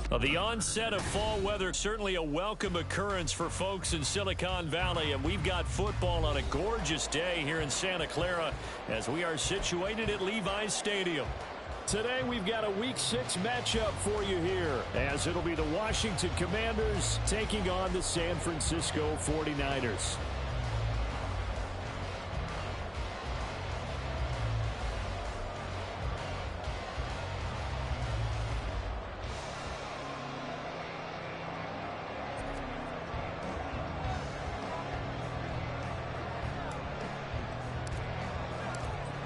Well, the onset of fall weather, certainly a welcome occurrence for folks in Silicon Valley, and we've got football on a gorgeous day here in Santa Clara as we are situated at Levi's Stadium. Today we've got a Week 6 matchup for you here, as it'll be the Washington Commanders taking on the San Francisco 49ers.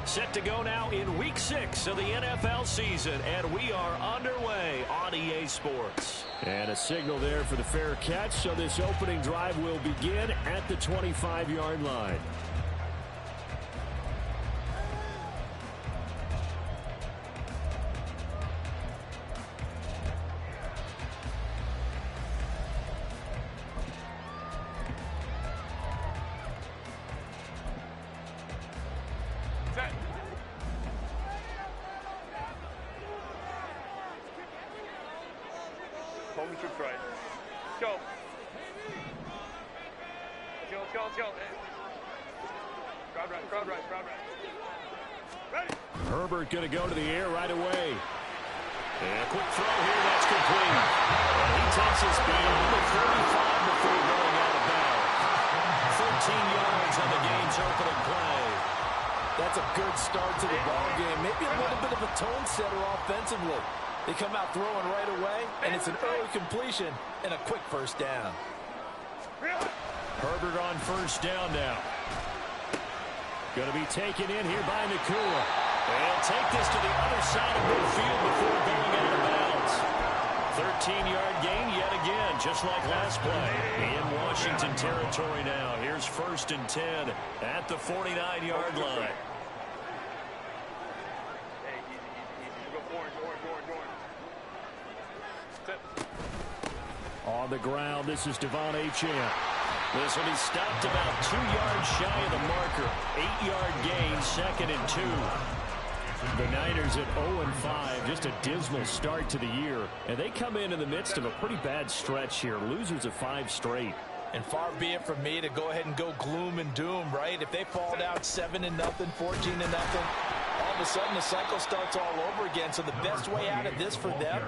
Set to go now in Week 6 of the NFL season, and we are underway on EA Sports. And a signal there for the fair catch, so this opening drive will begin at the 25-yard line. Herbert going to go to the air right away. And a quick throw here, that's complete. And he takes his beyond the 35 before going out of bounds. 13 yards on the game's opening play. That's a good start to the ball game. Maybe a little bit of a tone setter offensively. They come out throwing right away, and it's an early completion and a quick first down. Herbert on first down now. Going to be taken in here by Nakua. And take this to the other side of midfield before going out of bounds. 13-yard gain yet again, just like last play. In Washington territory now. Here's 1st and 10 at the 49-yard line. On the ground, this is Devon Achane. This will be stopped about 2 yards shy of the marker. 8-yard gain, 2nd and 2. The Niners at 0-5, just a dismal start to the year. And they come in the midst of a pretty bad stretch here. Losers of 5 straight. And far be it from me to go ahead and go gloom and doom, right? If they fall down 7-0, 14-0, all of a sudden the cycle starts all over again. So the best way out of this for them,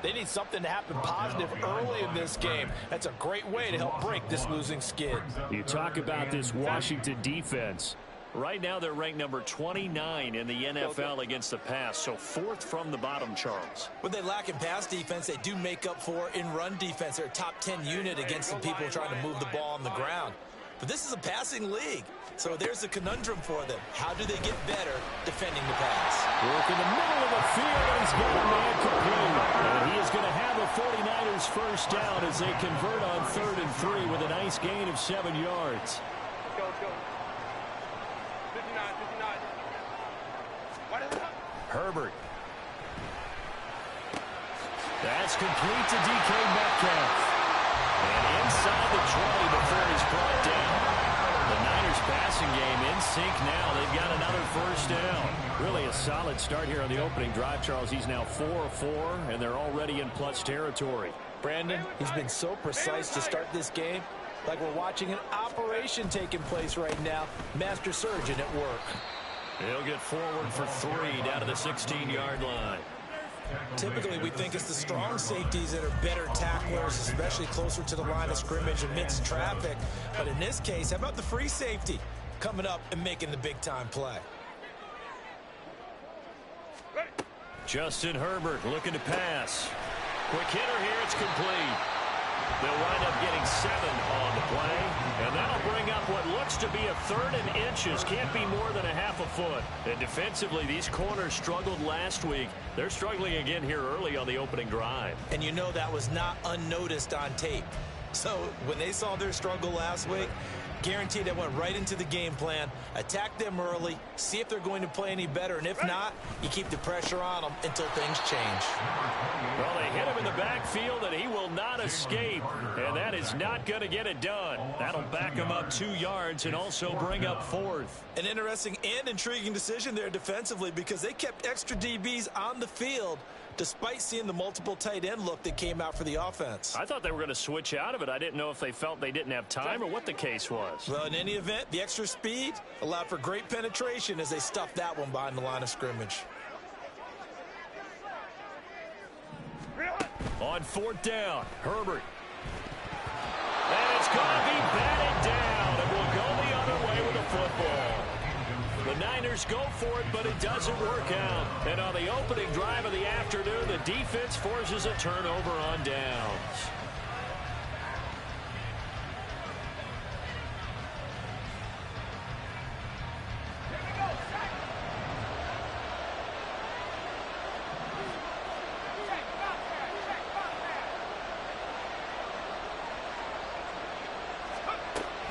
they need something to happen positive early in this game. That's a great way to help break this losing skid. You talk about this Washington defense. Right now they're ranked number 29 in the NFL against the pass, so 4th from the bottom, Charles. When they lack in pass defense, they do make up for in run defense. They're a top 10 unit against the people trying to move the ball on the ground. But this is a passing league, so there's a conundrum for them. How do they get better defending the pass? Work in the middle of the field, and he's got a man complete. And he is going to have a 49ers first down as they convert on 3rd and 3 with a nice gain of 7 yards. Herbert. That's complete to DK Metcalf. And inside the 20 before he's brought down. The Niners passing game in sync now. They've got another first down. Really a solid start here on the opening drive, Charles. He's now 4 of 4, and they're already in plus territory. Brandon, he's been so precise to start this game. Like we're watching an operation taking place right now. Master surgeon at work. He'll get forward for 3 down to the 16-yard line. Typically, we think it's the strong safeties that are better tacklers, especially closer to the line of scrimmage amidst traffic. But in this case, how about the free safety coming up and making the big-time play? Justin Herbert looking to pass. Quick hitter here, it's complete. They'll wind up getting 7 on the play, and that'll bring up what looks to be a 3rd and inches. Can't be more than a half a foot. And defensively, these corners struggled last week. They're struggling again here early on the opening drive. And you know that was not unnoticed on tape. So when they saw their struggle last week, guaranteed they went right into the game plan, attack them early, see if they're going to play any better, and if not, you keep the pressure on them until things change. Well, they hit him in the backfield, and he will not escape, and that is not going to get it done. That'll back him up 2 yards and also bring up 4th. An interesting and intriguing decision there defensively because they kept extra DBs on the field, despite seeing the multiple tight end look that came out for the offense. I thought they were going to switch out of it. I didn't know if they felt they didn't have time or what the case was. Well, in any event, the extra speed allowed for great penetration as they stuffed that one behind the line of scrimmage. On fourth down, Herbert. And it's going to be batted down, and we'll go the other way with the football. The Niners go for it, but it doesn't work out. And on the opening drive of the afternoon, the defense forces a turnover on downs.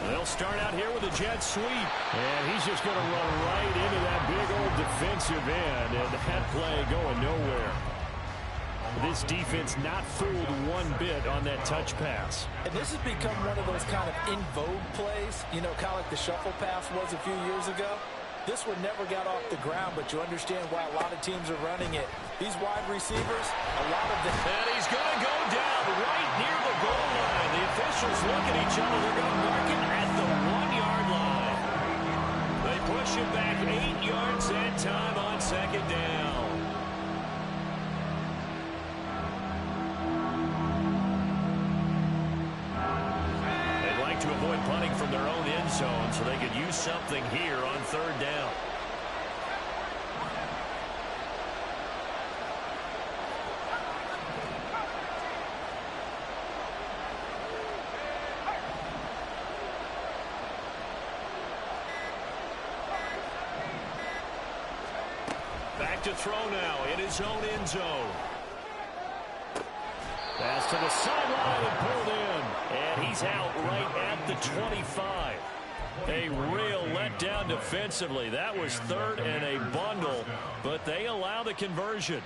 They'll start out here with a jet sweep. And he's just going to run right into that big old defensive end. And that play going nowhere. This defense not fooled one bit on that touch pass. And this has become one of those kind of in vogue plays. You know, kind of like the shuffle pass was a few years ago. This one never got off the ground, but you understand why a lot of teams are running it. These wide receivers, a lot of them. And he's going to go down right near the goal line. The officials look at each other. They're going to mark him at the 1-yard line. They push him back 8 yards and time on second down. They'd like to avoid punting from their own end zone so they could use something here on third down. Back to throw now in his own end zone. Pass to the sideline and pulled in. And he's out right at the 25. A real letdown defensively. That was third and a bundle, but they allow the conversion.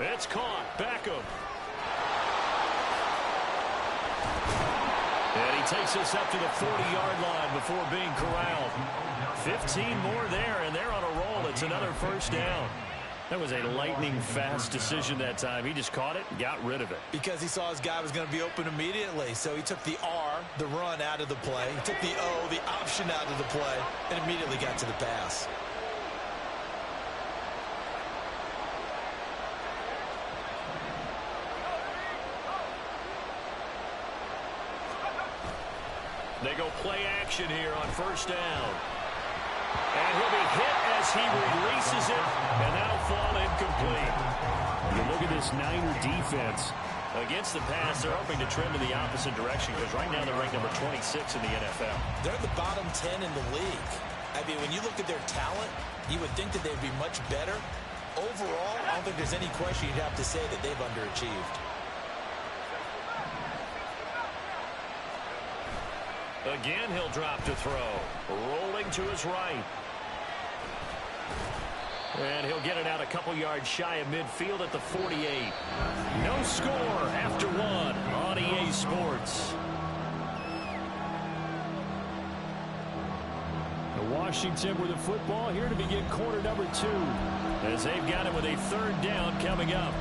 It's caught. Beckham. And he takes us up to the 40-yard line before being corralled. 15 more there, and they're on a roll. It's another first down. That was a lightning-fast decision that time. He just caught it and got rid of it. Because he saw his guy was going to be open immediately. So he took the R, the run, out of the play. He took the O, the option, out of the play, and immediately got to the pass. They go play action here on first down. And he'll be hit as he releases it, and that'll fall incomplete. You look at this Niner defense. Against the pass, they're hoping to trend in the opposite direction because right now they're ranked number 26 in the NFL. They're the bottom 10 in the league. I mean, when you look at their talent, you would think that they'd be much better. Overall, I don't think there's any question you'd have to say that they've underachieved. Again, he'll drop to throw. Rolling to his right. And he'll get it out a couple yards shy of midfield at the 48. No score after one on EA Sports. Washington with the football here to begin quarter number 2. As they've got it with a third down coming up.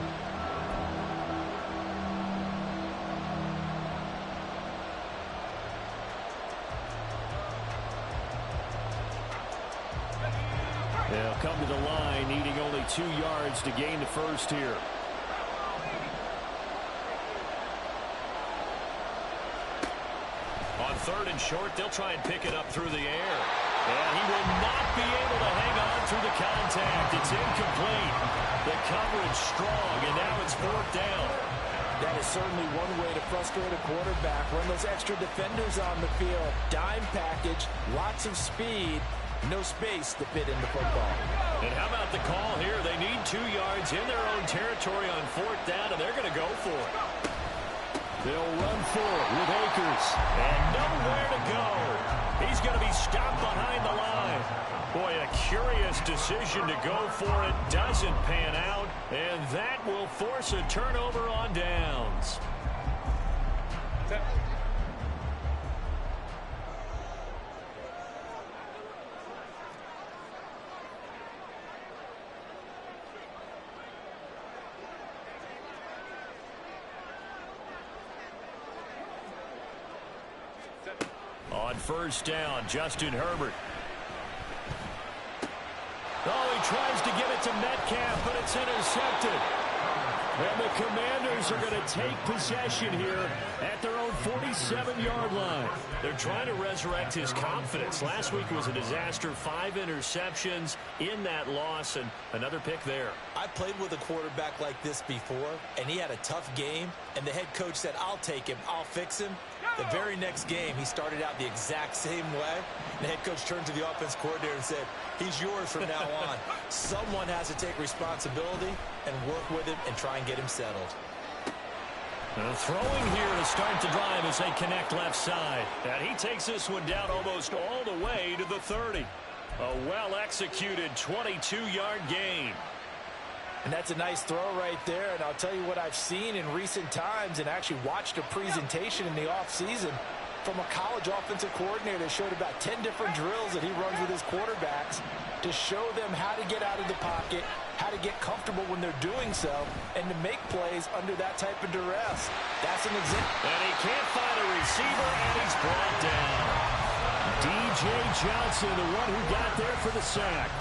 They'll come to the line, needing only 2 yards to gain the first here. On third and short, they'll try and pick it up through the air. And he will not be able to hang on through the contact. It's incomplete. The coverage strong, and now it's fourth down. That is certainly one way to frustrate a quarterback. Run those extra defenders on the field. Dime package, lots of speed. No space to fit in the football. And how about the call here? They need 2 yards in their own territory on fourth down, and they're going to go for it. They'll run for it with Akers. And nowhere to go. He's curious decision to go for it. Doesn't pan out, and that will force a turnover on downs. On first down, Justin Herbert. Oh, he tries to get it to Metcalf, but it's intercepted. And the Commanders are going to take possession here at their own 47-yard line. They're trying to resurrect his confidence. Last week was a disaster. 5 interceptions in that loss, and another pick there. I played with a quarterback like this before, and he had a tough game, and the head coach said, I'll take him, I'll fix him. The very next game, he started out the exact same way. The head coach turned to the offense coordinator and said, he's yours from now on. Someone has to take responsibility and work with him and try and get him settled. Throwing here to start the drive as they connect left side. And he takes this one down almost all the way to the 30. A well-executed 22-yard gain. And that's a nice throw right there. And I'll tell you what I've seen in recent times and actually watched a presentation in the offseason from a college offensive coordinator that showed about 10 different drills that he runs with his quarterbacks to show them how to get out of the pocket, how to get comfortable when they're doing so, and to make plays under that type of duress. That's an example. And he can't find a receiver, and he's brought down. D.J. Johnson, the one who got there for the sack.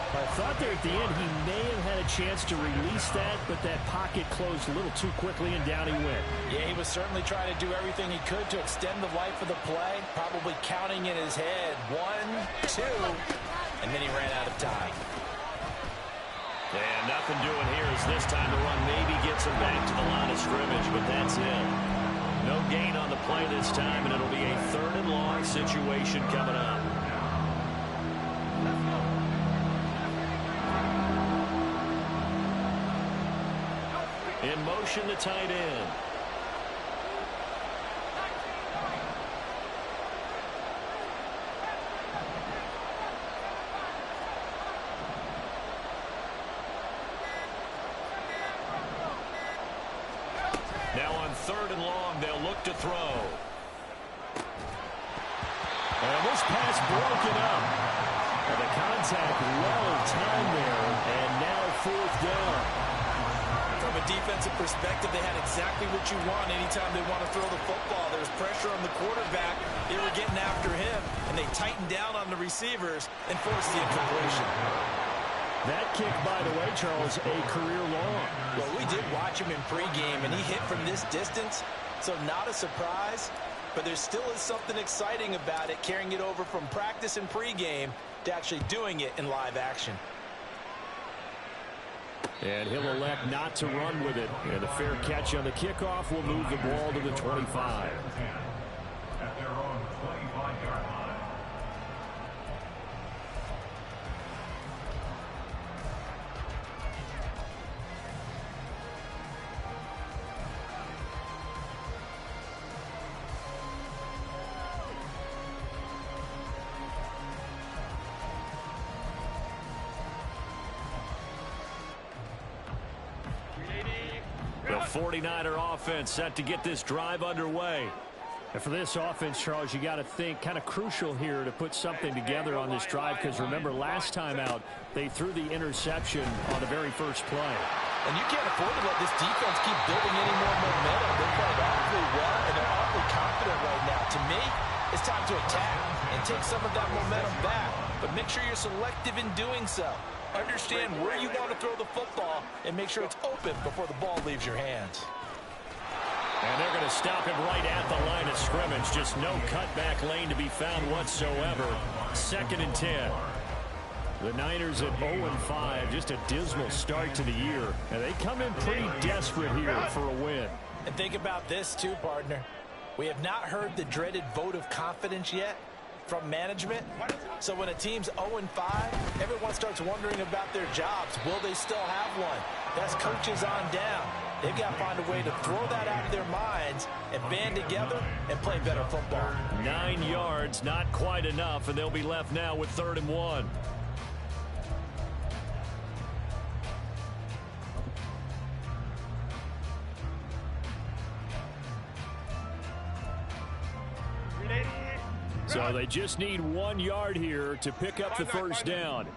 I thought there at the end he may have had a chance to release that, but that pocket closed a little too quickly, and down he went. Yeah, he was certainly trying to do everything he could to extend the life of the play, probably counting in his head 1, 2, and then he ran out of time. And nothing doing here as this time the run maybe gets him back to the line of scrimmage, but that's it. No gain on the play this time, and it'll be a 3rd and long situation coming up. In motion, the tight end. Now on 3rd and long, they'll look to throw. And this pass broken up. And the contact well timed there, and now 4th down. From a defensive perspective, they had exactly what you want anytime they want to throw the football. There was pressure on the quarterback. They were getting after him, and they tightened down on the receivers and forced the incompletion. That kick, by the way, Charles, a career long. Well, we did watch him in pregame, and he hit from this distance, so not a surprise. But there still is something exciting about it, carrying it over from practice and pregame to actually doing it in live action. And he'll elect not to run with it. And a fair catch on the kickoff will move the ball to the 25. At their own 25-yard line. The 49er offense set to get this drive underway. And for this offense, Charles, you got to think kind of crucial here to put something together on this drive, because remember last time out they threw the interception on the very first play. And you can't afford to let this defense keep building any more momentum. They played awfully well, and they're awfully confident right now. To me, it's time to attack and take some of that momentum back. But make sure you're selective in doing so. Understand where you want to throw the football and make sure it's open before the ball leaves your hands. And they're going to stop him right at the line of scrimmage. Just no cutback lane to be found whatsoever. 2nd and 10. The Niners at 0-5. Just a dismal start to the year. And they come in pretty desperate here for a win. And think about this too, partner. We have not heard the dreaded vote of confidence yet from management. So when a team's 0-5, everyone starts wondering about their jobs. Will they still have one? That's coaches on down. They've got to find a way to throw that out of their minds and band together and play better football. 9 yards, not quite enough, and they'll be left now with 3rd and 1. So they just need 1 yard here to pick up the first down.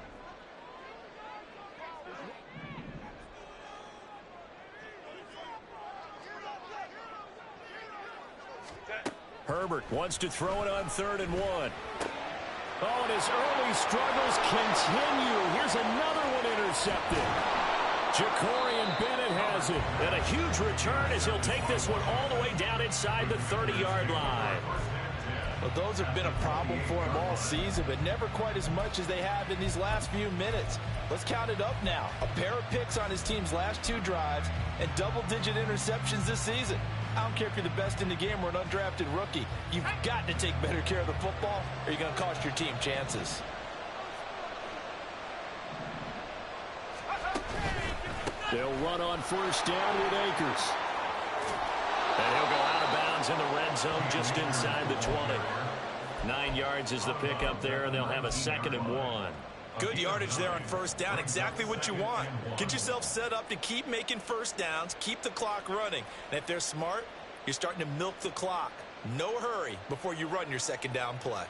Herbert wants to throw it on 3rd and 1. Oh, and his early struggles continue. Here's another one intercepted. Jacorian Bennett has it. And a huge return as he'll take this one all the way down inside the 30-yard line. Well, those have been a problem for him all season, but never quite as much as they have in these last few minutes. Let's count it up now. A pair of picks on his team's last 2 drives and double-digit interceptions this season. I don't care if you're the best in the game or an undrafted rookie. You've got to take better care of the football or you're going to cost your team chances. They'll run on 1st down with Akers. And he'll go out of bounds in the red zone just inside the 20. 9 yards is the pickup there, and they'll have a 2nd and 1. Good yardage there on 1st down. Exactly what you want. Get yourself set up to keep making 1st downs, keep the clock running. And if they're smart, you're starting to milk the clock. No hurry before you run your 2nd down play.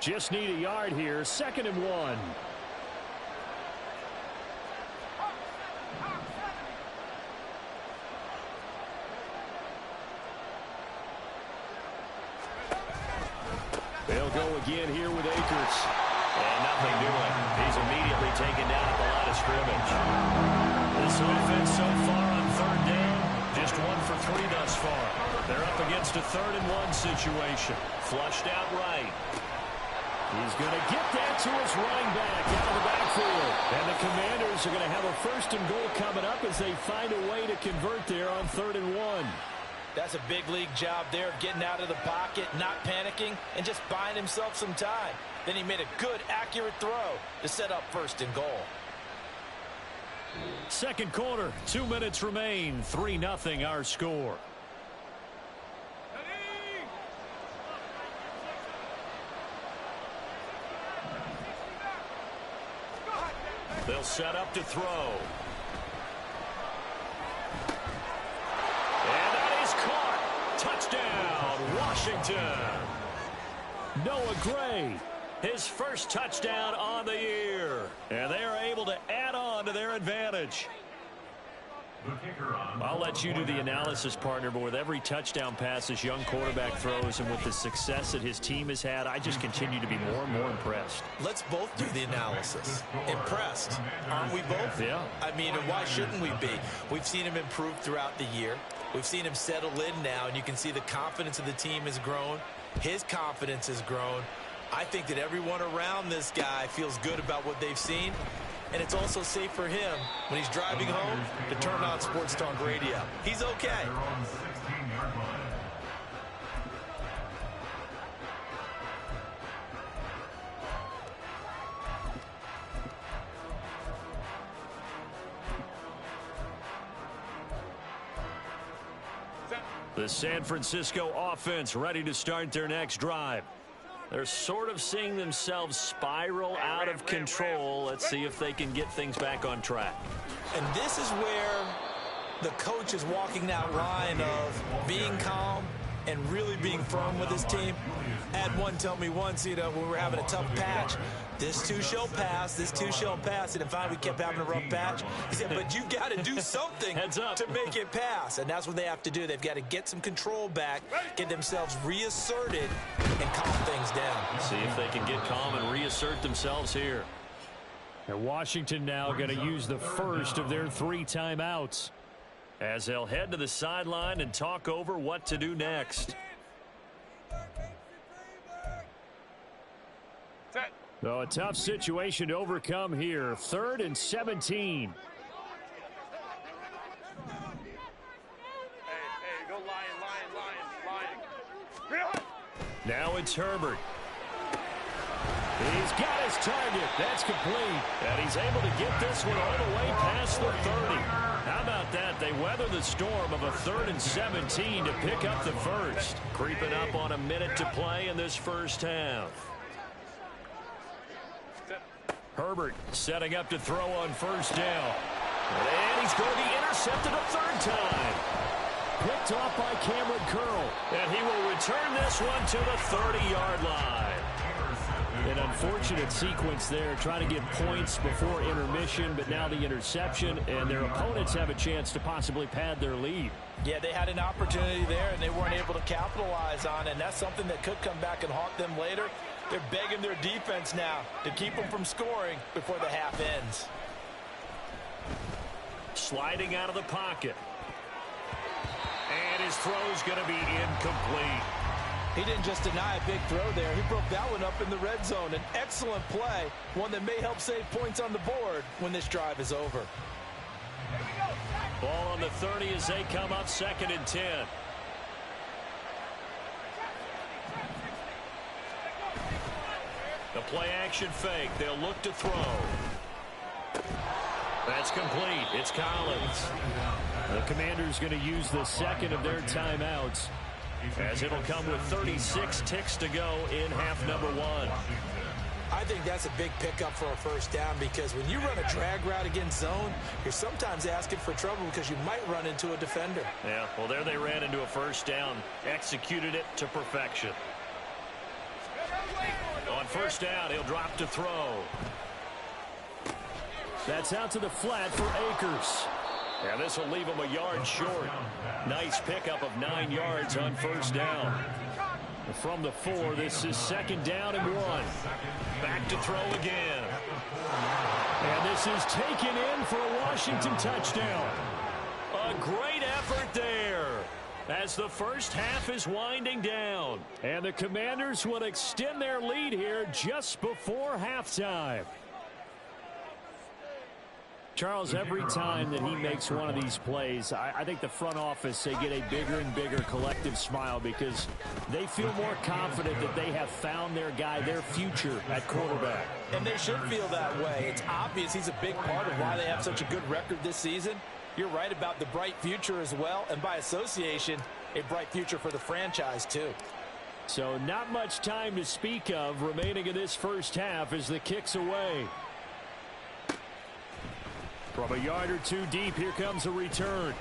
Just need a yard here. 2nd and 1. They'll go again here with Akers. And nothing doing. He's immediately taken down at the line of scrimmage. This offense so far on 3rd down, just 1 for 3 thus far. They're up against a 3rd and 1 situation. Flushed out right. He's going to get that to his running back out of the backfield. And the Commanders are going to have a 1st and goal coming up as they find a way to convert there on 3rd and 1. That's a big league job there of getting out of the pocket, not panicking, and just buying himself some time. Then he made a good, accurate throw to set up 1st and goal. 2nd quarter, 2 minutes remain. 3-0 our score. They'll set up to throw. And that is caught. Touchdown, Washington. Noah Gray, his first touchdown on the year. And they are able to add on to their advantage. I'll let you do the analysis, partner, but with every touchdown pass this young quarterback throws and with the success that his team has had, I just continue to be more and more impressed. Let's both do the analysis. Impressed. Aren't we both? Yeah. I mean, why shouldn't we be? We've seen him improve throughout the year. We've seen him settle in now, and you can see the confidence of the team has grown. His confidence has grown. I think that everyone around this guy feels good about what they've seen. And it's also safe for him when he's driving home to turn on Sports Talk Radio. He's okay. The San Francisco offense ready to start their next drive. They're sort of seeing themselves spiral out of control. Let's see if they can get things back on track. And this is where the coach is walking that line of being calm and really being firm with his team. I had one tell me once, when we were having a tough patch, this too shall pass, this too shall pass. And finally we kept having a rough patch. He said, but you got to do something to make it pass. And that's what they have to do. They've got to get some control back, get themselves reasserted, and calm things down. See if they can get calm and reassert themselves here. And Washington now going to use the first of their 3 timeouts as they'll head to the sideline and talk over what to do next. So a tough situation to overcome here. 3rd and 17. Go lion. Now it's Herbert. He's got his target. That's complete. And he's able to get this one all the way past the 30. How about that? They weather the storm of a 3rd and 17 to pick up the first. Creeping up on a minute to play in this first half. Herbert setting up to throw on 1st down. And he's going to be intercepted a 3rd time. picked off by Cameron Curl. And he will return this one to the 30-yard line. An unfortunate sequence there, trying to get points before intermission, but now the interception, and their opponents have a chance to possibly pad their lead. Yeah, they had an opportunity there, and they weren't able to capitalize on it, and that's something that could come back and haunt them later. They're begging their defense now to keep them from scoring before the half ends. Sliding out of the pocket. And his throw's going to be incomplete. He didn't just deny a big throw there. He broke that one up in the red zone. An excellent play, one that may help save points on the board when this drive is over. Ball on the 30 as they come up 2nd and 10. The play action fake. They'll look to throw. That's complete. It's Collins. The Commanders going to use the second of their timeouts, as it'll come with 36 ticks to go in half number 1. I think that's a big pickup for a first down, because when you run a drag route against zone, you're sometimes asking for trouble because you might run into a defender. Yeah, well, there they ran into a first down, executed it to perfection. On first down, he'll drop to throw. That's out to the flat for Akers. Yeah, this will leave him a yard short. Nice pickup of 9 yards on first down. From the 4, this is 2nd down and 1. Back to throw again. And this is taken in for a Washington touchdown. A great effort there, as the first half is winding down. And the Commanders will extend their lead here just before halftime. Charles, every time that he makes one of these plays, I think the front office, they get a bigger and bigger collective smile, because they feel more confident that they have found their guy, their future at quarterback. And they should feel that way. It's obvious he's a big part of why they have such a good record this season. You're right about the bright future as well, and by association, a bright future for the franchise too. So not much time to speak of remaining in this first half as the kick's away. From a yard or two deep, here comes a return.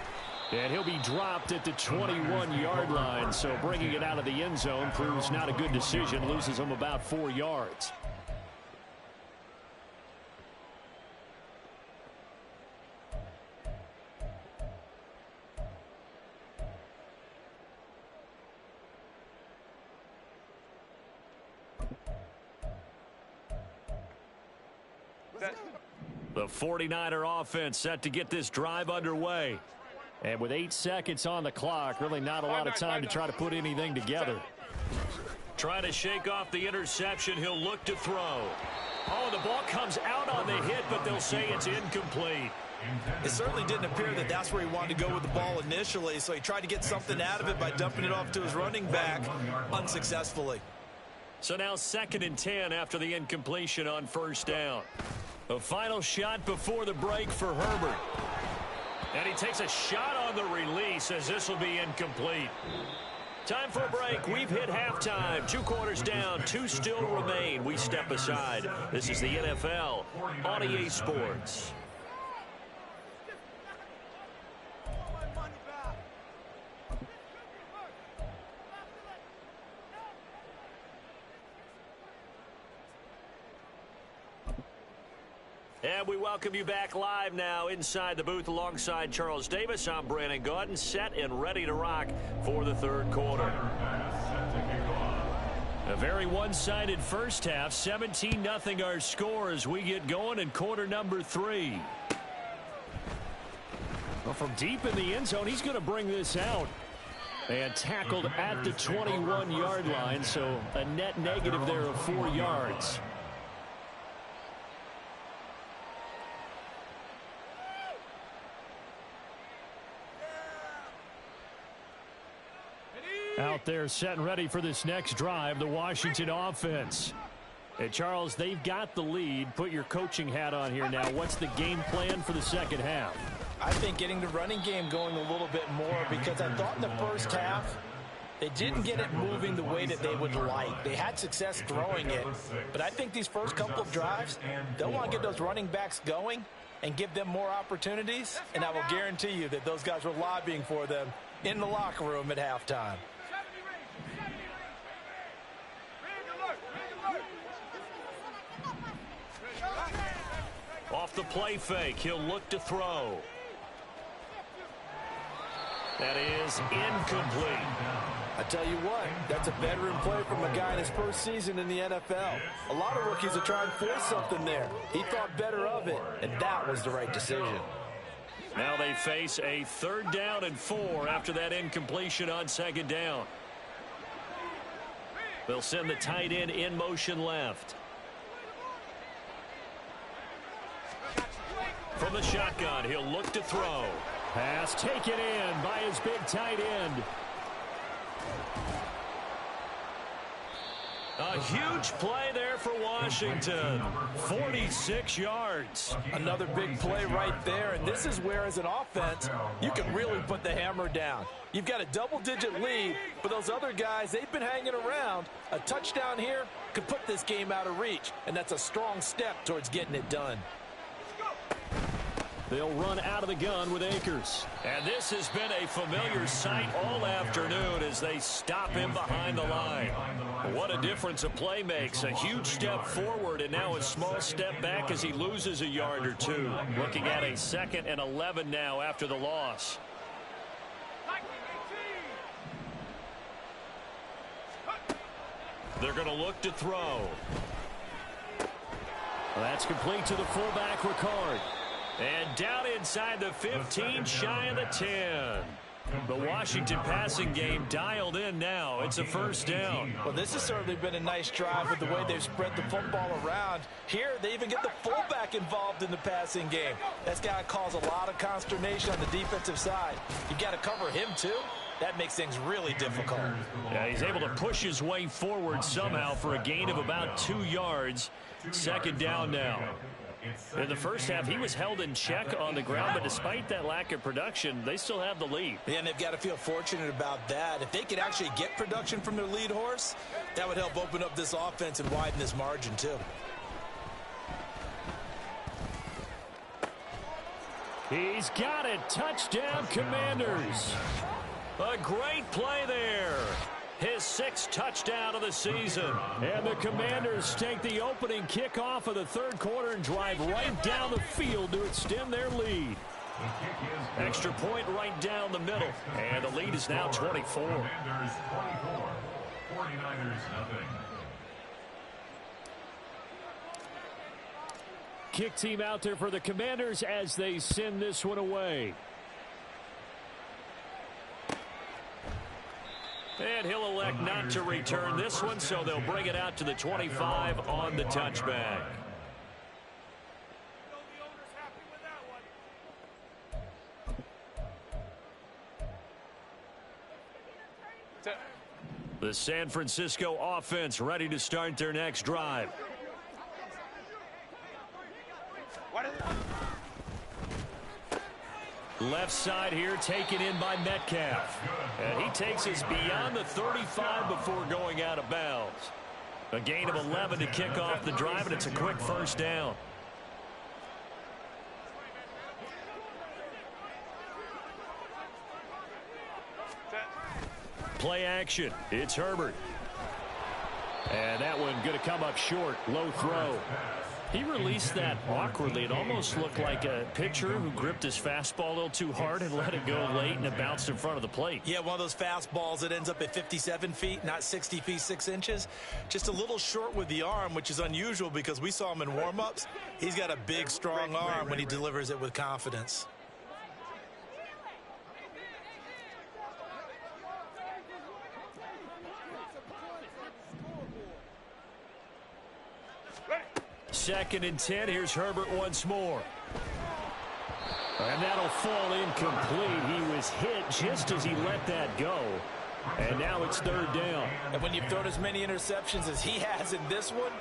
And he'll be dropped at the 21-yard line, so bringing it out of the end zone proves not a good decision, loses him about 4 yards. The 49er offense set to get this drive underway. And with 8 seconds on the clock, really not a lot of time to try to put anything together. Trying to shake off the interception, he'll look to throw. Oh, the ball comes out on the hit, but they'll say it's incomplete. It certainly didn't appear that that's where he wanted to go with the ball initially, so he tried to get something out of it by dumping it off to his running back unsuccessfully. So now 2nd and 10 after the incompletion on first down. A final shot before the break for Herbert. And he takes a shot on the release, as this will be incomplete. Time for a break. We've hit halftime. 2 quarters down, 2 still remain. We step aside. This is the NFL on EA Sports. And we welcome you back live now inside the booth alongside Charles Davis. I'm Brandon Gaudin, set and ready to rock for the 3rd quarter. A very one-sided first half, 17-0 our score as we get going in quarter number 3. Well, from deep in the end zone, he's going to bring this out. And tackled at the 21-yard line, so a net negative there of 4 yards. Out there set and ready for this next drive, the Washington offense. And Charles, they've got the lead. Put your coaching hat on here now. What's the game plan for the second half? I think getting the running game going a little bit more, because I thought in the first half they didn't get it moving the way that they would like. They had success throwing it, but I think these first couple of drives, they'll want to get those running backs going and give them more opportunities, and I will guarantee you that those guys were lobbying for them in the locker room at halftime. Off the play fake, he'll look to throw. That is incomplete. I tell you what, that's a veteran play from a guy in his first season in the NFL. A lot of rookies are trying to force something there. He thought better of it, and that was the right decision. Now they face a 3rd down and 4 after that incompletion on 2nd down. They'll send the tight end in motion left. From the shotgun, he'll look to throw. Pass taken in by his big tight end. A huge play there for Washington. 46 yards. Another big play right there, and this is where, as an offense, you can really put the hammer down. You've got a double-digit lead, but those other guys, they've been hanging around. A touchdown here could put this game out of reach, and that's a strong step towards getting it done. They'll run out of the gun with Akers. And this has been a familiar sight all afternoon as they stop him behind the line. What a difference a play makes. A huge step forward and now a small step back as he loses a yard or two. Looking at a 2nd and 11 now after the loss. They're going to look to throw. That's complete to the fullback, Ricard. And down inside the 15, shy of the 10. The Washington passing game dialed in now. It's a 1st down. Well, this has certainly been a nice drive with the way they've spread the football around. Here, they even get the fullback involved in the passing game. That's got to cause a lot of consternation on the defensive side. You've got to cover him, too. That makes things really difficult. Yeah, he's able to push his way forward somehow for a gain of about 2 yards. 2nd down now. In the first half, he was held in check on the ground, but despite that lack of production, they still have the lead. Yeah, and they've got to feel fortunate about that. If they could actually get production from their lead horse, that would help open up this offense and widen this margin, too. He's got it. Touchdown, Commanders. A great play there. His 6th touchdown of the season. And the Commanders take the opening kickoff of the 3rd quarter and drive right down the field to extend their lead. Extra point right down the middle. And the lead is now 24. Commanders 24, 49ers nothing. Kick team out there for the Commanders as they send this one away. And he'll elect not to return this one, so they'll bring it out to the 25 on the touchback. The San Francisco offense ready to start their next drive. Left side here taken in by Metcalf. And he takes us beyond the 35 before going out of bounds. A gain of 11 to kick off the drive, and it's a quick 1st down. Play action. It's Herbert. And that one going to come up short. Low throw. He released that awkwardly. It almost looked like a pitcher who gripped his fastball a little too hard and let it go late, and it bounced in front of the plate. Yeah, one of those fastballs that ends up at 57 feet, not 60 feet, 6 inches. Just a little short with the arm, which is unusual because we saw him in warm-ups. He's got a big, strong arm when he delivers it with confidence. Second and 10. Here's Herbert once more. And that'll fall incomplete. He was hit just as he let that go. And now it's 3rd down. And when you've thrown as many interceptions as he has in this one,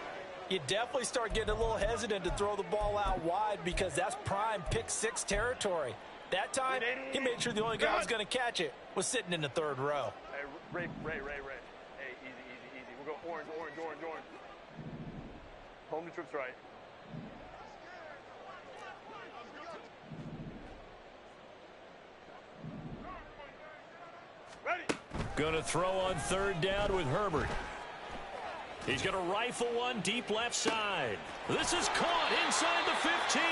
you definitely start getting a little hesitant to throw the ball out wide because that's prime pick 6 territory. That time, he made sure the only guy who was going to catch it was sitting in the 3rd row. Hey, Ray. Hey, easy. We'll go orange. Home to trips right. Going to throw on third down with Herbert. He's going to rifle one deep left side. This is caught inside the 15.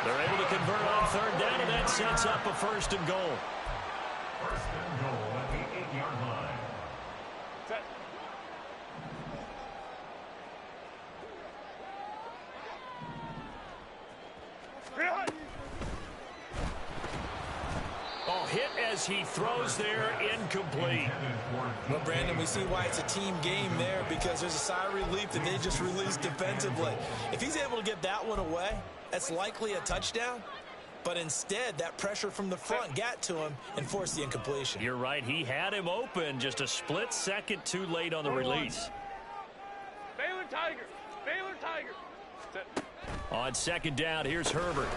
They're able to convert on third down, and that sets up a first and goal. First and goal at the 8-yard line. Set. Real. Oh, hit as he throws there, incomplete. Well, Brandon, we see why it's a team game there, because there's a sigh of relief that they just released defensively. If he's able to get that one away, that's likely a touchdown. But instead, that pressure from the front got to him and forced the incompletion. You're right. He had him open, just a split second too late on the release. Baylor Tiger. Baylor Tiger. Set. On second down, here's Herbert.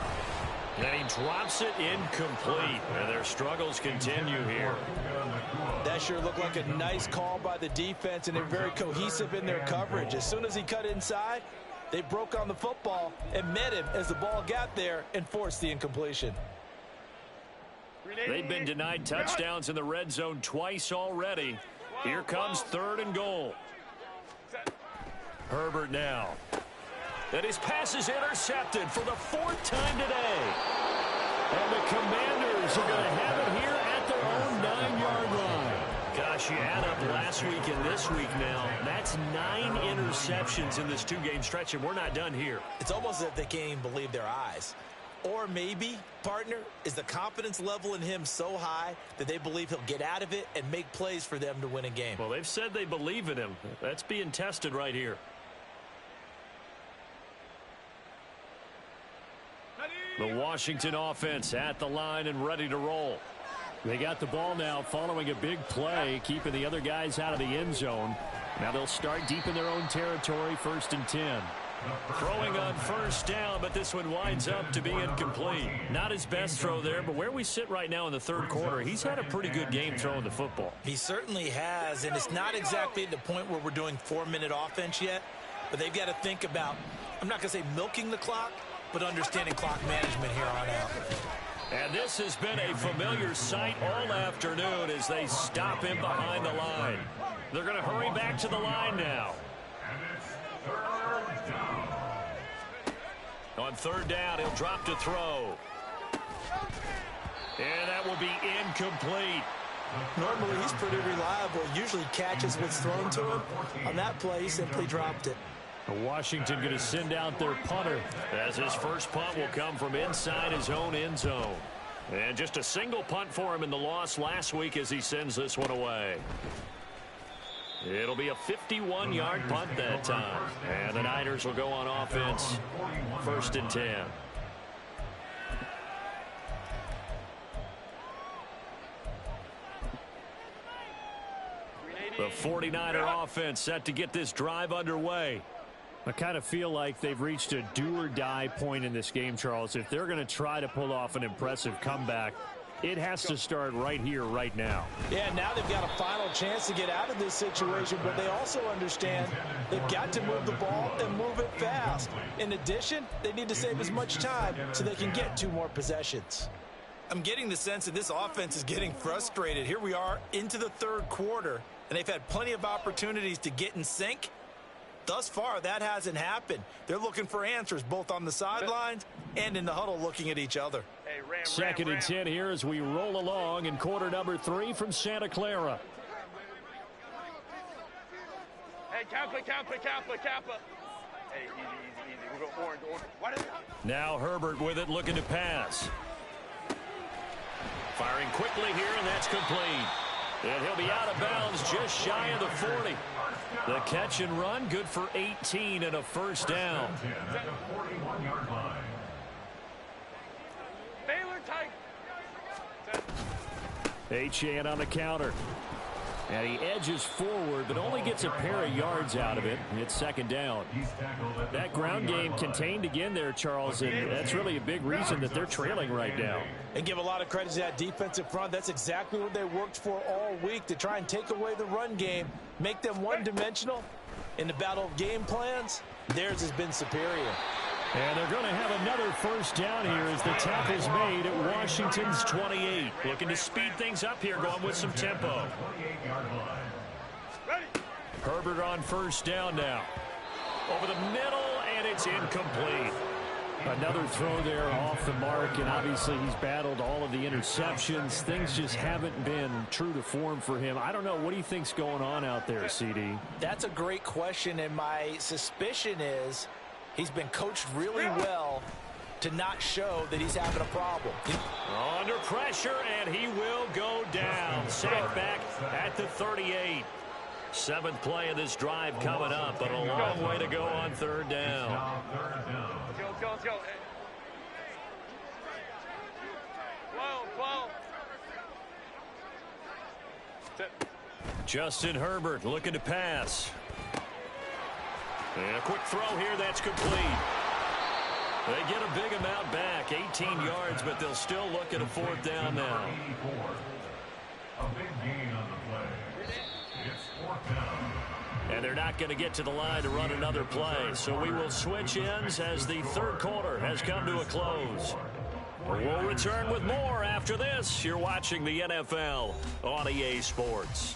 And he drops it incomplete. And their struggles continue here. That sure looked like a nice call by the defense, and they're very cohesive in their coverage. As soon as he cut inside, they broke on the football and met him as the ball got there and forced the incompletion. They've been denied touchdowns in the red zone twice already. Here comes third and goal. Herbert now. And his pass is intercepted for the fourth time today. And the Commanders are going to have it here at their own 9-yard line. Gosh, you add up last week and this week now. That's 9 interceptions in this 2-game stretch, and we're not done here. It's almost as if they can't even believe their eyes. Or maybe, partner, is the confidence level in him so high that they believe he'll get out of it and make plays for them to win a game. Well, they've said they believe in him. That's being tested right here. The Washington offense at the line and ready to roll. They got the ball now following a big play, keeping the other guys out of the end zone. Now they'll start deep in their own territory, 1st and 10. Throwing on first down, but this one winds up to be incomplete. Not his best throw there, but where we sit right now in the third quarter, he's had a pretty good game throwing the football. He certainly has, and it's not exactly at the point where we're doing 4-minute offense yet, but they've got to think about, I'm not going to say milking the clock, but understanding clock management here on out. And this has been a familiar sight all afternoon as they stop him behind the line. They're going to hurry back to the line now. And it's third down. On third down, he'll drop to throw. And that will be incomplete. Normally, he's pretty reliable. Usually catches what's thrown to him. On that play, he simply dropped it. Washington going to send out their punter, as his first punt will come from inside his own end zone. And just a single punt for him in the loss last week as he sends this one away. It'll be a 51-yard punt that time. And the Niners will go on offense, 1st and 10. The 49er offense set to get this drive underway. I kind of feel like they've reached a do-or-die point in this game, Charles. If they're going to try to pull off an impressive comeback, it has to start right here, right now. Yeah, now they've got a final chance to get out of this situation, but they also understand they've got to move the ball and move it fast. In addition, they need to save as much time so they can get 2 more possessions. I'm getting the sense that this offense is getting frustrated. Here we are into the third quarter, and they've had plenty of opportunities to get in sync. Thus far, that hasn't happened. They're looking for answers both on the sidelines and in the huddle looking at each other. Hey, Second and 10 here as we roll along in quarter number 3 from Santa Clara. Hey, Kappa. Hey, easy. We're going orange. What is it? Now Herbert with it, looking to pass. Firing quickly here, and that's complete. And he'll be out of bounds just shy of the 40. The catch and run, good for 18 and a first down. At the 41-yard line. Baylor Tiger. Achane on the counter. And he edges forward, but only gets a pair of yards out of it. It's 2nd down. That ground game contained again there, Charles, and that's really a big reason that they're trailing right now. And give a lot of credit to that defensive front. That's exactly what they worked for all week, to try and take away the run game, make them one-dimensional. In the battle of game plans, theirs has been superior. And they're going to have another first down here as the tackle's made at Washington's 28. Looking to speed things up here, going with some tempo. Herbert on first down now. Over the middle, and it's incomplete. Another throw there off the mark, and obviously he's battled all of the interceptions. Things just haven't been true to form for him. I don't know. What do you think's going on out there, CD? That's a great question, and my suspicion is he's been coached really well to not show that he's having a problem. Under pressure, and he will go down. Sacked back at the 38. Seventh play of this drive coming up, but a long way to go on third down. Let's go. Hey. 12. Justin Herbert looking to pass. And a quick throw here, that's complete. They get a big amount back, 18 yards, but they'll still look at a fourth down now. A big gain on the play. It's fourth down. And they're not going to get to the line to run another play. So we will switch ends as the third quarter has come to a close. We'll return with more after this. You're watching the NFL on EA Sports.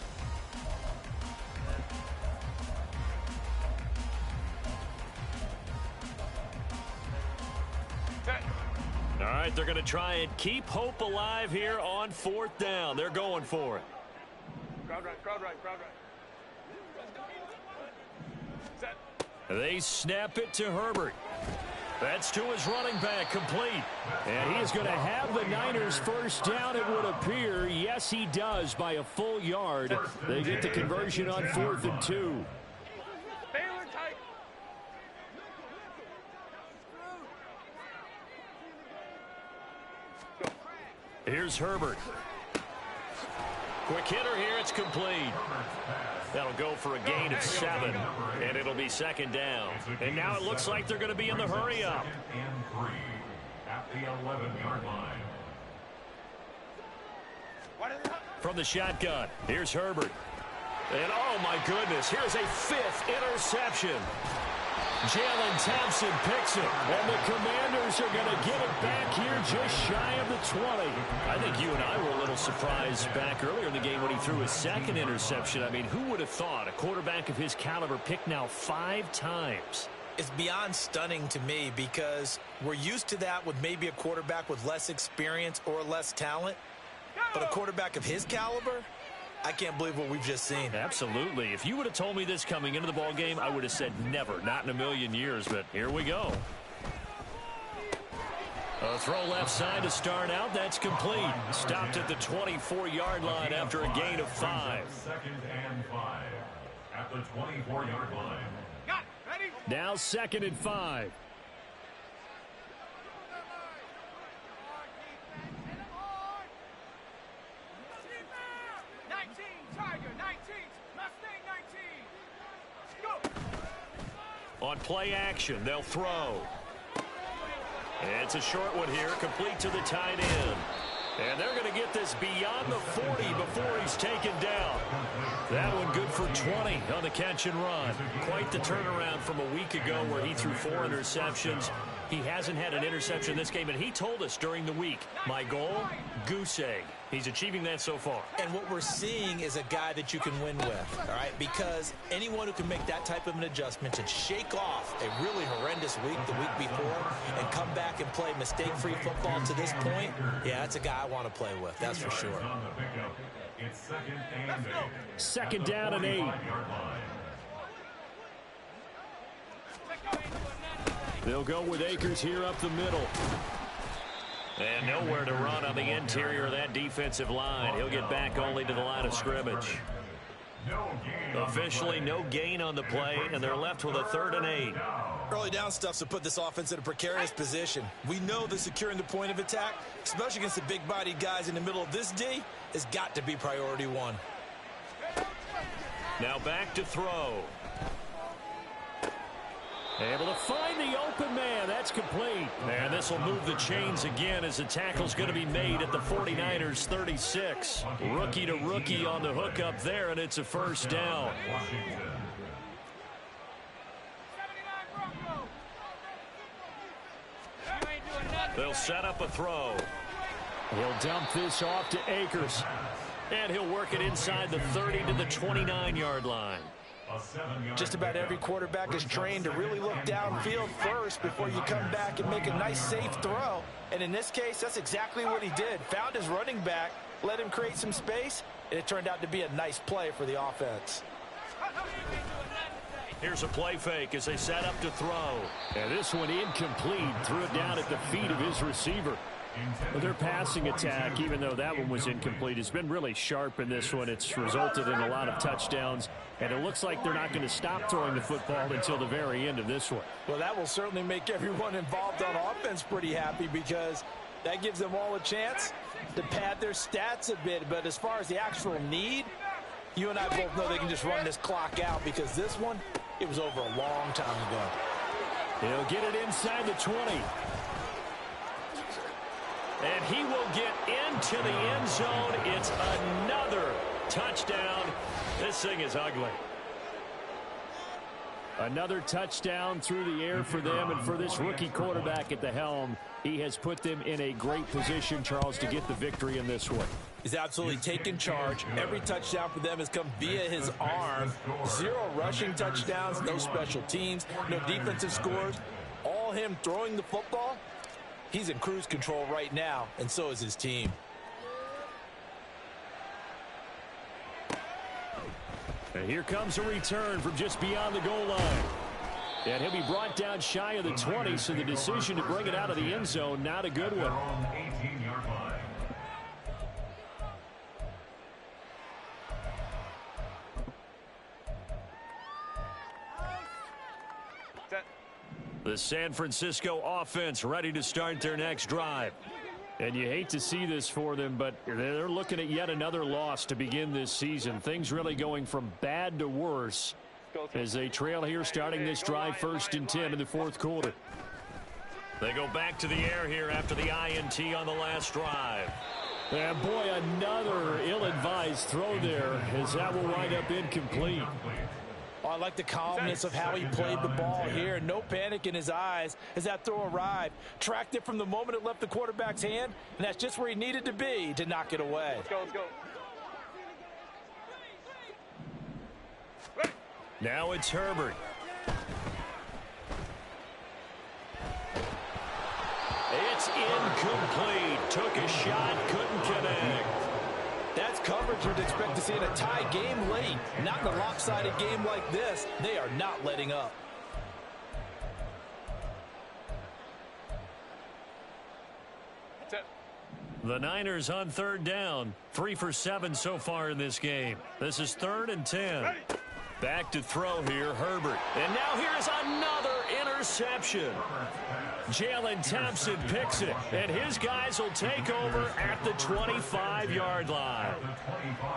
All right, they're going to try and keep hope alive here on fourth down. They're going for it. Crowd right. Set. They snap it to Herbert. That's to his running back, complete. And he is going to have the Niners first down, it would appear. Yes, he does, by a full yard. They get the conversion on 4th and 2. Baylor tight. Here's Herbert. Quick hitter here, it's complete. That'll go for a gain of 7, and it'll be second down. And now it looks like they're going to be in the hurry up. And 3 at the 11-yard line. From the shotgun, here's Herbert. And oh my goodness, here's a 5th interception. Jalen Thompson picks it, and the Commanders are going to get it back here just shy of the 20. I think you and I were a little surprised back earlier in the game when he threw his second interception. I mean, who would have thought a quarterback of his caliber picked now 5 times? It's beyond stunning to me because we're used to that with maybe a quarterback with less experience or less talent. But a quarterback of his caliber, I can't believe what we've just seen. Absolutely. If you would have told me this coming into the ball game, I would have said never, not in a million years. But here we go. A throw left side to start out. That's complete. Stopped at the 24-yard line after a gain of 5. 2nd and 5 at the 24-yard line. Now 2nd and 5. On play action, they'll throw. It's a short one here, complete to the tight end. And they're going to get this beyond the 40 before he's taken down. That one good for 20 on the catch and run. Quite the turnaround from a week ago where he threw 4 interceptions. He hasn't had an interception this game, and he told us during the week, my goal, goose egg. He's achieving that so far. And what we're seeing is a guy that you can win with, all right? Because anyone who can make that type of an adjustment and shake off a really horrendous week the week before and come back and play mistake-free football to this point, yeah, that's a guy I want to play with, that's for sure. It's 2nd and 8. Second down and 8. They'll go with Akers here up the middle. And nowhere to run on the interior of that defensive line. He'll get back only to the line of scrimmage. Officially no gain on the play, and they're left with a 3rd and 8. Early down stuff's to put this offense in a precarious position. We know that securing the point of attack, especially against the big-bodied guys in the middle of this D, has got to be priority 1. Now back to throw. Able to find the open man. That's complete. And this will move the chains again as the tackle's going to be made at the 49ers 36. Rookie to rookie on the hookup there, and it's a first down. They'll set up a throw. He'll dump this off to Akers. And he'll work it inside the 30 to the 29-yard line. Just about every quarterback is trained to really look downfield first before you come back and make a nice, safe throw. And in this case, that's exactly what he did. Found his running back, let him create some space, and it turned out to be a nice play for the offense. Here's a play fake as they set up to throw. And this one incomplete. Threw it down at the feet of his receiver. Well, their passing attack, even though that one was incomplete, has been really sharp in this one. It's resulted in a lot of touchdowns, and it looks like they're not going to stop throwing the football until the very end of this one. Well, that will certainly make everyone involved on offense pretty happy because that gives them all a chance to pad their stats a bit. But as far as the actual need, you and I both know they can just run this clock out because this one, it was over a long time ago. He'll get it inside the 20. And he will get into the end zone. It's another touchdown. This thing is ugly. Another touchdown through the air for them, and for this rookie quarterback at the helm, he has put them in a great position, Charles, to get the victory in this one. He's absolutely taken charge. Every touchdown for them has come via his arm. 0 rushing touchdowns, no special teams, no defensive scores. All him throwing the football. He's in cruise control right now, and so is his team. And here comes a return from just beyond the goal line. And he'll be brought down shy of the 20, so the decision to bring it out of the end zone, not a good one. The San Francisco offense ready to start their next drive. And you hate to see this for them, but they're looking at yet another loss to begin this season. Things really going from bad to worse as they trail here starting this drive 1st and 10 in the 4th quarter. They go back to the air here after the INT on the last drive. And boy, another ill-advised throw there as that will wind up incomplete. Oh, I like the calmness of how he played the ball here. No panic in his eyes as that throw arrived. Tracked it from the moment it left the quarterback's hand, and that's just where he needed to be to knock it away. Let's go, let's go. Now it's Herbert. It's incomplete. Took a shot, couldn't connect. That's coverage you'd expect to see in a tie game late. Not in a lopsided game like this. They are not letting up. The Niners on 3rd down. 3 for 7 so far in this game. This is 3rd and 10. Back to throw here, Herbert. And now here's another interception. Jalen Thompson picks it, and his guys will take over at the 25-yard line.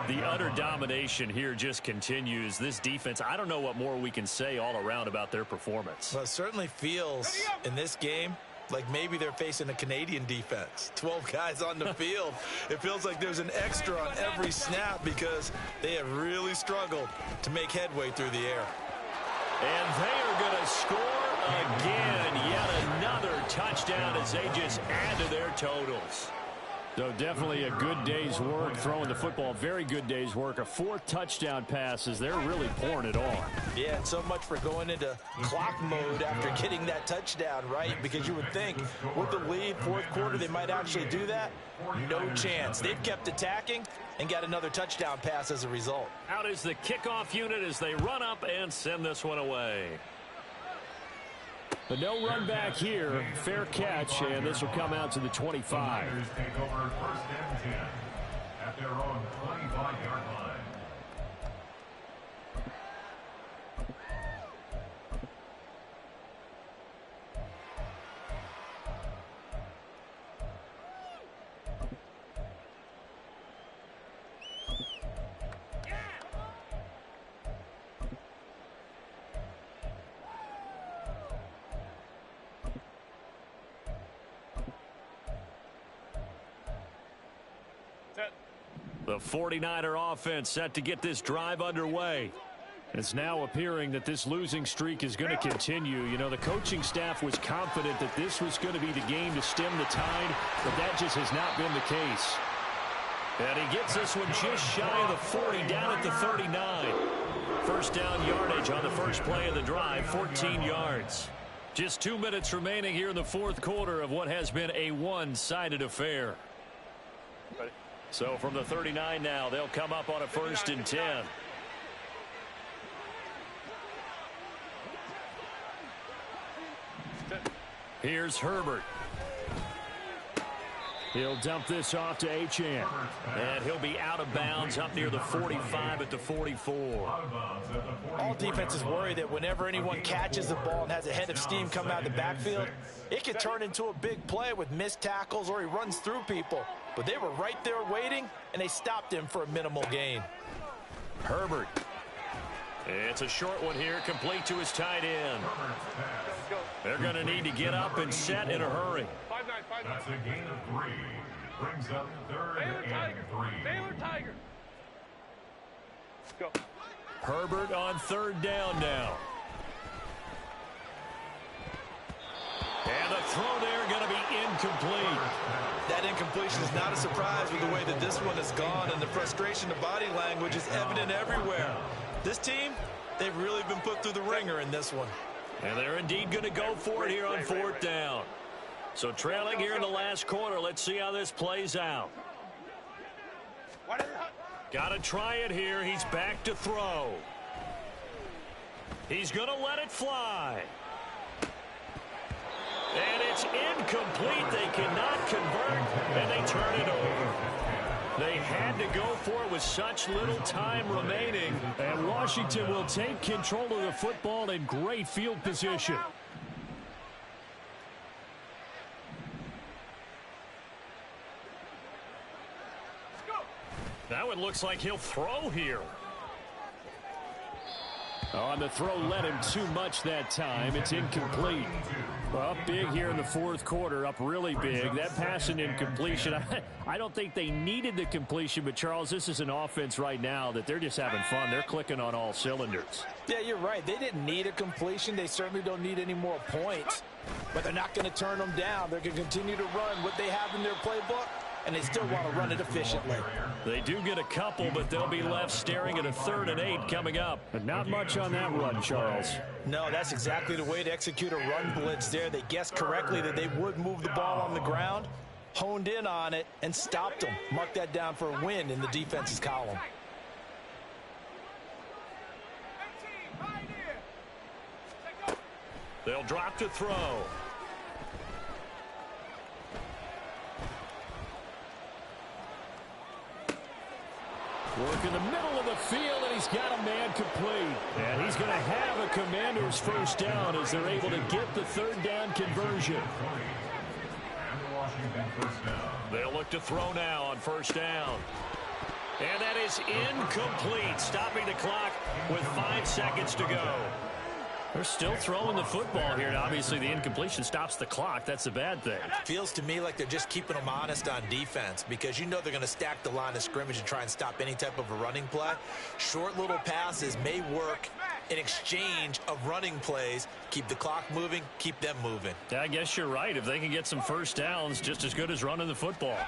The utter domination here just continues. This defense, I don't know what more we can say all around about their performance. Well, it certainly feels in this game like maybe they're facing a Canadian defense. 12 guys on the field. It feels like there's an extra on every snap because they have really struggled to make headway through the air. And they are going to score again. Yet another touchdown as they just add to their totals. So definitely a good day's work throwing the football. Very good day's work. A 4th touchdown pass as they're really pouring it on. Yeah, and so much for going into clock mode after getting that touchdown, right? Because you would think with the lead, 4th quarter, they might actually do that. No chance. They've kept attacking and got another touchdown pass as a result. Out is the kickoff unit as they run up and send this one away. But no run back here. Fair catch, and this will come out to the 25. Take over 1st and 10 at their own 25-yard line. The 49er offense set to get this drive underway. It's now appearing that this losing streak is going to continue. You know, the coaching staff was confident that this was going to be the game to stem the tide, but that just has not been the case. And he gets this one just shy of the 40, down at the 39. First down yardage on the first play of the drive, 14 yards. Just 2 minutes remaining here in the fourth quarter of what has been a one-sided affair. So from the 39 now, they'll come up on a 1st and 10. Here's Herbert. He'll dump this off to Achane. And he'll be out of bounds up near the 45 at the 44. All defenses worry that whenever anyone catches the ball and has a head of steam coming out of the backfield, it could turn into a big play with missed tackles or he runs through people. But they were right there waiting, and they stopped him for a minimal gain. Herbert. It's a short one here, complete to his tight end. They're going to need to get up and set in a hurry. That's a gain of 3. Brings up 3rd and 3. Baylor Tiger. Go. Herbert on 3rd down now. And the throw there going to be incomplete. That incompletion is not a surprise with the way that this one has gone, and the frustration of body language is evident everywhere. This team, they've really been put through the ringer in this one. And they're indeed going to go for it here on 4th down. So trailing here in the last quarter, let's see how this plays out. Got to try it here. He's back to throw. He's going to let it fly. And it's incomplete. They cannot convert, and they turn it over. They had to go for it with such little time remaining. And Washington will take control of the football in great field position. That one looks like he'll throw here. On the throw, led him too much that time. It's incomplete. Well, up big here in the fourth quarter, up really big. That pass and incompletion, I don't think they needed the completion, but Charles, this is an offense right now that they're just having fun. They're clicking on all cylinders. Yeah, you're right. They didn't need a completion. They certainly don't need any more points, but they're not going to turn them down. They're going to continue to run what they have in their playbook, and they still want to run it efficiently. They do get a couple, but they'll be left staring at a 3rd and 8 coming up. But not much on that run, Charles. No, that's exactly the way to execute a run blitz there. They guessed correctly that they would move the ball on the ground, honed in on it, and stopped them. Mark that down for a win in the defense's column. They'll drop to throw. Work in the middle of the field, and he's got a man complete. And he's going to have a Commanders 1st down as they're able to get the 3rd down conversion. They'll look to throw now on 1st down. And that is incomplete, stopping the clock with 5 seconds to go. They're still throwing the football here, and obviously the incompletion stops the clock. That's a bad thing. Feels to me like they're just keeping them honest on defense, because you know they're going to stack the line of scrimmage and try and stop any type of a running play. Short little passes may work in exchange of running plays. Keep the clock moving, keep them moving. I guess you're right. If they can get some 1st downs, just as good as running the football.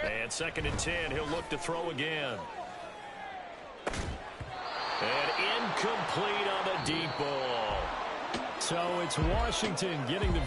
And 2nd and 10, he'll look to throw again. And incomplete on the deep ball. So it's Washington getting the